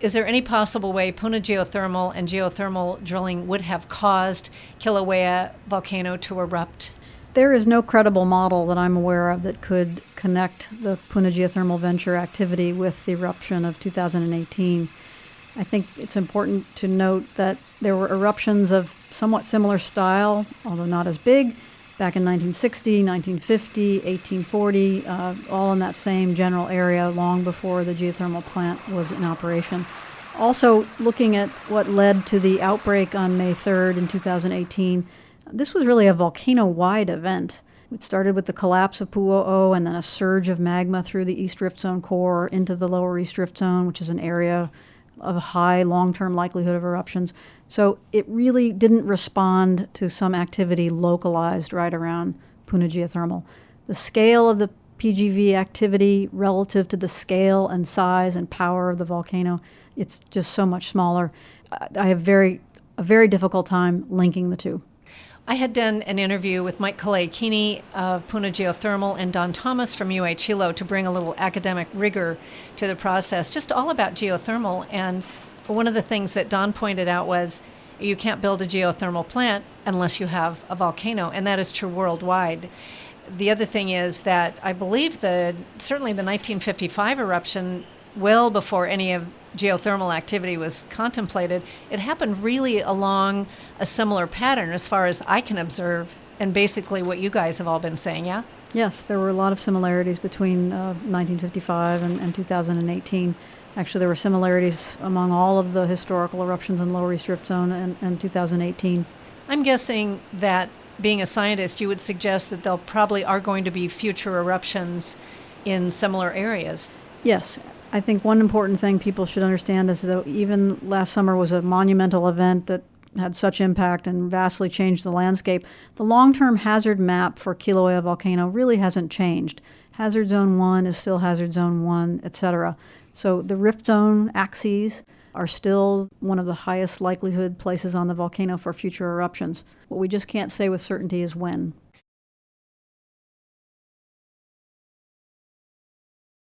Is there any possible way Puna geothermal and geothermal drilling would have caused Kilauea volcano to erupt? There is no credible model that I'm aware of that could connect the Puna geothermal venture activity with the eruption of 2018. I think it's important to note that there were eruptions of somewhat similar style, although not as big, back in 1960, 1950, 1840, all in that same general area long before the geothermal plant was in operation. Also, looking at what led to the outbreak on May 3rd in 2018, this was really a volcano-wide event. It started with the collapse of Pu'u'o and then a surge of magma through the East Rift Zone core into the lower East Rift Zone, which is an area of high long-term likelihood of eruptions. So it really didn't respond to some activity localized right around Puna geothermal. The scale of the PGV activity relative to the scale and size and power of the volcano, it's just so much smaller. I have a very difficult time linking the two. I had done an interview with Mike Kilauea of Puna Geothermal and Don Thomas from UA Chilo to bring a little academic rigor to the process, just all about geothermal. And one of the things that Don pointed out was you can't build a geothermal plant unless you have a volcano, and that is true worldwide. The other thing is that I believe certainly the 1955 eruption, well before any of geothermal activity was contemplated, it happened really along a similar pattern as far as I can observe, and basically what you guys have all been saying, yeah? Yes, there were a lot of similarities between 1955 and 2018. Actually, there were similarities among all of the historical eruptions in Lower East Rift Zone and 2018. I'm guessing that, being a scientist, you would suggest that there probably are going to be future eruptions in similar areas. Yes. I think one important thing people should understand is that even last summer was a monumental event that had such impact and vastly changed the landscape, the long-term hazard map for Kilauea volcano really hasn't changed. Hazard Zone 1 is still Hazard Zone 1, etc. So the rift zone axes are still one of the highest likelihood places on the volcano for future eruptions. What we just can't say with certainty is when.